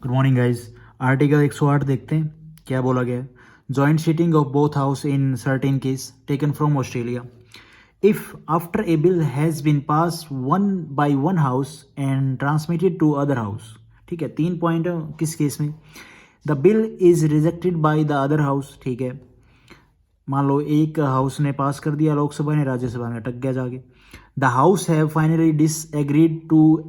Good morning guys. Article 108 देखते हैं क्या बोला गया है। Joint sitting of both house in certain case taken from Australia. If after a bill has been pass one by one house and transmitted to other house. ठीक है, 3 point किस केस में। The bill is rejected by the other house. ठीक है, मान लो एक house ने पास कर दिया, लोकसभा ने, राज्यसभा में अटक गया जाके। The house have finally disagreed to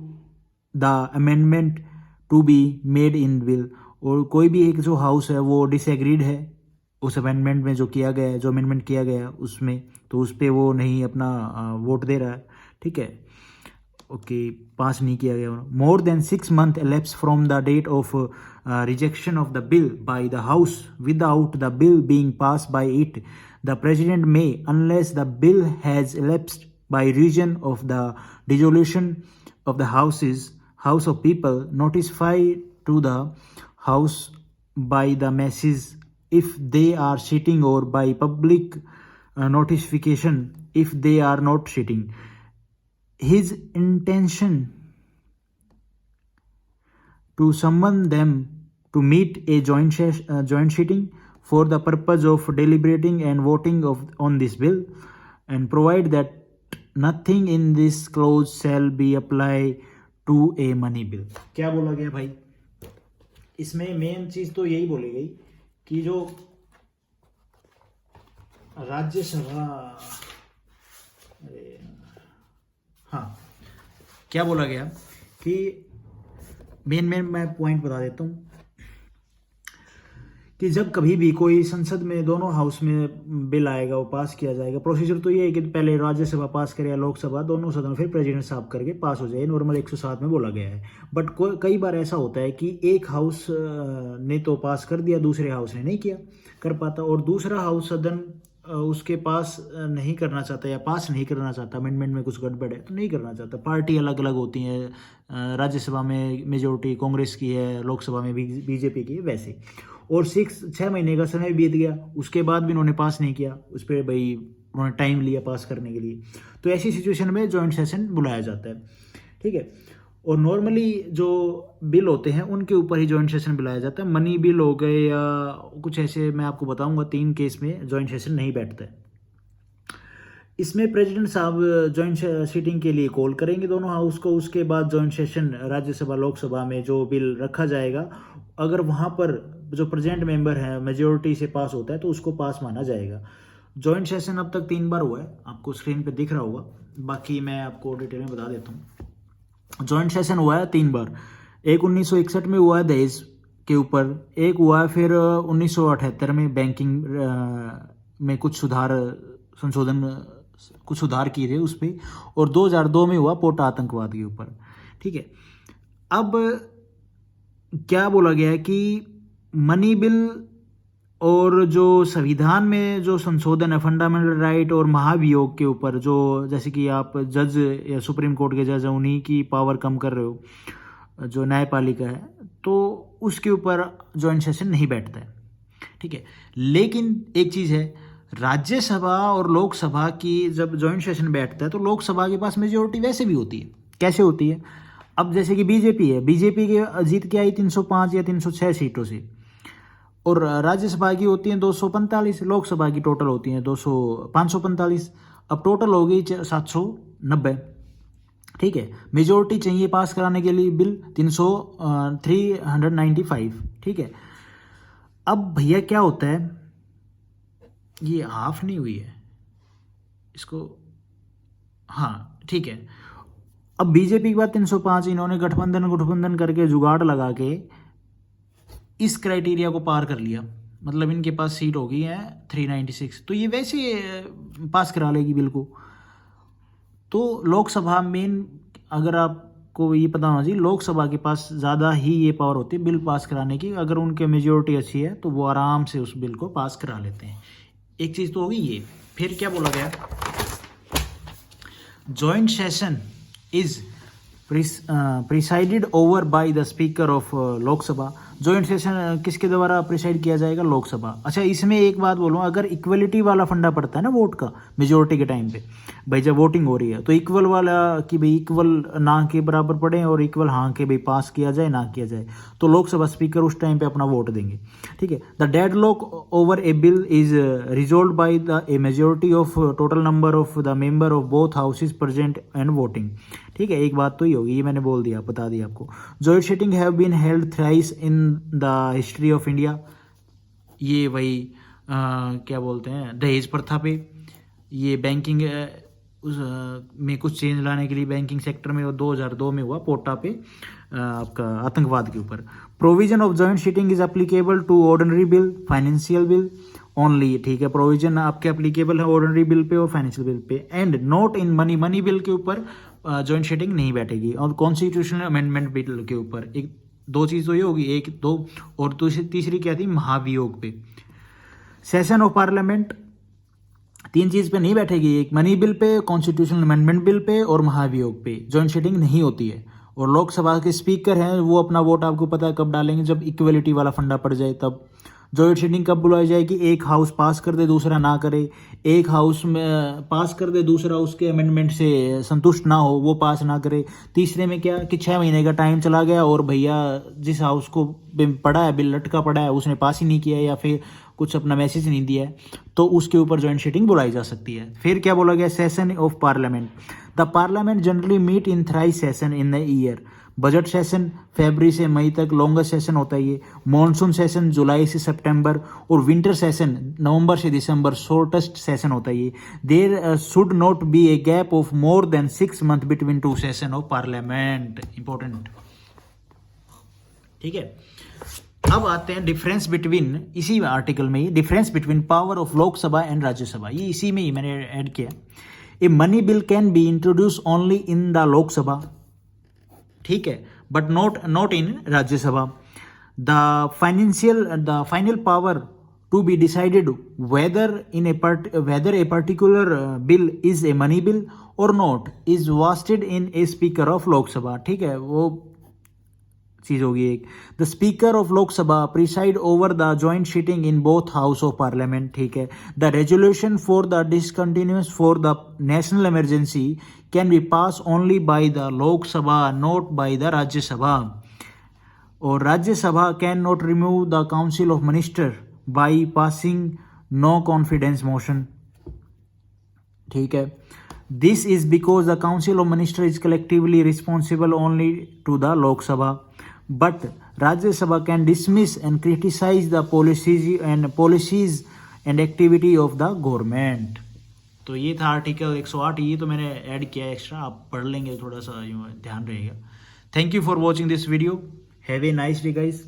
the amendment to be made in bill. और कोई भी एक जो हाउस है वो डिसएग्रीड है उस अमेंडमेंट में जो किया गया है, जो अमेंडमेंट किया गया है उसमें, तो उस पर वो नहीं अपना वोट दे रहा है। ठीक है, ओके, पास नहीं किया गया। More than 6 months elapsed from the date of rejection of the bill by the house without the bill being pass by it, the president may, unless the bill has elapsed by reason of the dissolution of the house of people, notify to the house by the masses if they are sitting, or by public notification if they are not sitting. His intention to summon them to meet a joint sitting for the purpose of deliberating and voting on this bill, and provide that nothing in this clause shall be applied to a money bill. क्या बोला गया भाई इसमें? Main चीज तो यही बोली गई कि जो राज्यसभा, अरे हाँ, क्या बोला गया कि मेन मैं पॉइंट बता देता हूँ कि जब कभी भी कोई संसद में दोनों हाउस में बिल आएगा वो पास किया जाएगा। प्रोसीजर तो ये है कि पहले राज्यसभा पास करे या लोकसभा, दोनों सदन, फिर प्रेसिडेंट साहब करके पास हो जाए। नॉर्मल 107 में बोला गया है। बट कई बार ऐसा होता है कि एक हाउस ने तो पास कर दिया, दूसरे हाउस ने नहीं किया कर पाता, और दूसरा हाउस सदन उसके पास नहीं करना चाहता या पास नहीं करना चाहता, अमेंडमेंट में कुछ गड़बड़ है तो नहीं करना चाहता। पार्टी अलग अलग होती हैं, राज्यसभा में मेजोरिटी कांग्रेस की है, लोकसभा में बीजेपी की है, वैसे। और 6 महीने का समय बीत गया, उसके बाद भी उन्होंने पास नहीं किया, उस पर भाई उन्होंने टाइम लिया पास करने के लिए, तो ऐसी सिचुएशन में जॉइंट सेशन बुलाया जाता है। ठीक है, और नॉर्मली जो बिल होते हैं उनके ऊपर ही जॉइंट सेशन बुलाया जाता है। मनी बिल हो गए या कुछ ऐसे, मैं आपको बताऊंगा 3 केस में जॉइंट सेशन नहीं बैठता है। इसमें प्रेसिडेंट साहब जॉइंट सीटिंग के लिए कॉल करेंगे दोनों हाउस को। उसके बाद जॉइंट सेशन राज्यसभा लोकसभा में जो बिल रखा जाएगा, अगर वहाँ पर जो प्रेजेंट मेंबर है मेजोरिटी से पास होता है तो उसको पास माना जाएगा। जॉइंट सेशन अब तक 3 बार हुआ है, आपको स्क्रीन पे दिख रहा होगा, बाकी मैं आपको डिटेल में बता देता हूँ। जॉइंट सेशन हुआ है 3 बार। एक 1961 में हुआ है दहेज के ऊपर, एक हुआ है फिर 1978 में बैंकिंग में कुछ सुधार किए थे उस पर, और 2002 में हुआ पोटा आतंकवाद के ऊपर। ठीक है, अब क्या बोला गया है कि मनी बिल और जो संविधान में जो संशोधन है फंडामेंटल राइट और महाभियोग के ऊपर, जो जैसे कि आप जज या सुप्रीम कोर्ट के जज हैं उन्हीं की पावर कम कर रहे हो, जो न्यायपालिका है, तो उसके ऊपर जॉइंट सेशन नहीं बैठता है। ठीक है, लेकिन एक चीज़ है, राज्यसभा और लोकसभा की जब जॉइंट सेशन बैठता है तो लोकसभा के पास मेजोरिटी वैसे भी होती है। कैसे होती है? अब जैसे कि बीजेपी है, बीजेपी की जीत के आई 305 या 306 सीटों से, और राज्यसभा की होती हैं 245, लोकसभा की टोटल होती हैं 545। अब टोटल हो गई 790। ठीक है, मेजोरिटी चाहिए पास कराने के लिए बिल 395। ठीक है, अब भैया क्या होता है, ये हाफ नहीं हुई है इसको, हाँ ठीक है। अब बीजेपी के बाद 305, इन्होंने गठबंधन करके जुगाड़ लगा के इस क्राइटेरिया को पार कर लिया, मतलब इनके पास सीट हो गई है 396, तो ये वैसे पास करा लेगी बिल को। तो लोकसभा मेन, अगर आपको ये पता होना चाहिए, लोकसभा के पास ज़्यादा ही ये पावर होती है बिल पास कराने की। अगर उनके मेजोरिटी अच्छी है तो वो आराम से उस बिल को पास करा लेते हैं। एक चीज़ तो होगी ये। फिर क्या बोला गया, joint session is presided over by the speaker of Lok Sabha. Joint session किसके द्वारा प्रिसाइड किया जाएगा? लोकसभा। अच्छा, इसमें एक बात बोलूँ, अगर इक्वलिटी वाला फंडा पड़ता है ना वोट का मेजोरिटी के टाइम पे, भाई जब वोटिंग हो रही है तो इक्वल वाला कि भाई इक्वल ना के बराबर पड़े और इक्वल हाँ के भाई पास किया जाए ना किया जाए, तो लोकसभा स्पीकर उस टाइम पे अपना वोट देंगे। ठीक है। The deadlock over A bill is resolve by the A majority of total number of the member of both houses present and voting. ठीक है, एक बात तो ही होगी, ये मैंने बोल दिया, बता दिया आपको। Joint sitting have been held thrice in the history of India. ये वही क्या बोलते हैं, दहेज प्रथा पे, ये बैंकिंग में कुछ चेंज लाने के लिए बैंकिंग सेक्टर में, वो 2002 में हुआ पोटा पे, आपका आतंकवाद के ऊपर। Provision of joint sitting is applicable to ordinary bill, financial bill only. ठीक है, प्रोविजन आपके एप्लीकेबल है ऑर्डिनरी बिल पे और financial bill pay, and not in money bill के ऊपर जॉइंट सिटिंग नहीं बैठेगी। और कॉन्स्टिट्यूशनल अमेंडमेंट बिल के ऊपर एक दो चीज़ तो ये होगी, एक दो, और तीसरी क्या थी, महाभियोग पे। सेशन ऑफ पार्लियामेंट तीन चीज पे नहीं बैठेगी, एक money bill pay, constitutional amendment bill pay और महाभियोग पे जॉइंट सिटिंग नहीं होती है। और लोकसभा के स्पीकर हैं वो अपना वोट आपको पता है कब डालेंगे, जब इक्वलिटी वाला फंडा पड़ जाए तब। जॉइंट सिटिंग कब बुलाई जाएगी? एक हाउस पास कर दे दूसरा ना करे, एक हाउस में पास कर दे दूसरा उसके अमेंडमेंट से संतुष्ट ना हो वो पास ना करे, तीसरे में क्या कि 6 महीने का टाइम चला गया और भैया जिस हाउस को पड़ा है बिल लटका पड़ा है उसने पास ही नहीं किया या फिर कुछ अपना मैसेज नहीं दिया है, तो उसके ऊपर जॉइंट सिटिंग बुलाई जा सकती है। फिर क्या बोला गया? Session of parliament. The parliament generally meet in thrice session in the year. Budget session फरवरी से मई तक लॉन्गेस्ट सेशन होता है ये, मॉनसून सेशन जुलाई से सितंबर, और विंटर सेशन नवंबर से दिसंबर शॉर्टेस्ट सेशन होता है ये। There should not be a gap of more than 6 month between two session of parliament. Important. ठीक है, अब आते हैं डिफरेंस बिटवीन, इसी आर्टिकल में ही difference between power of Lok Sabha and Rajya Sabha, ये इसी में ही मैंने ऐड किया। A money bill can be introduce only in the Lok Sabha, ठीक है, but not in Rajya Sabha. The final power to be decided whether a particular bill is a money bill और not is vested in a speaker of Lok Sabha. ठीक है, वो चीज होगी एक। The speaker of Lok Sabha preside over the joint sitting in both house of parliament. ठीक है, the resolution for the discontinuous for the national emergency can be pass only by the Lok Sabha not by the Rajya Sabha. और Rajya Sabha can not remove the council of minister by passing no confidence motion. ठीक है, this is because the council of minister is collectively responsible only to the Lok Sabha, but Rajya Sabha can dismiss and criticize the policies and activity of the government। तो ये था article 108, ये तो मैंने add किया extra, आप पढ़ लेंगे थोड़ा सा ध्यान रहेगा। Thank you for watching this video, have a nice day guys.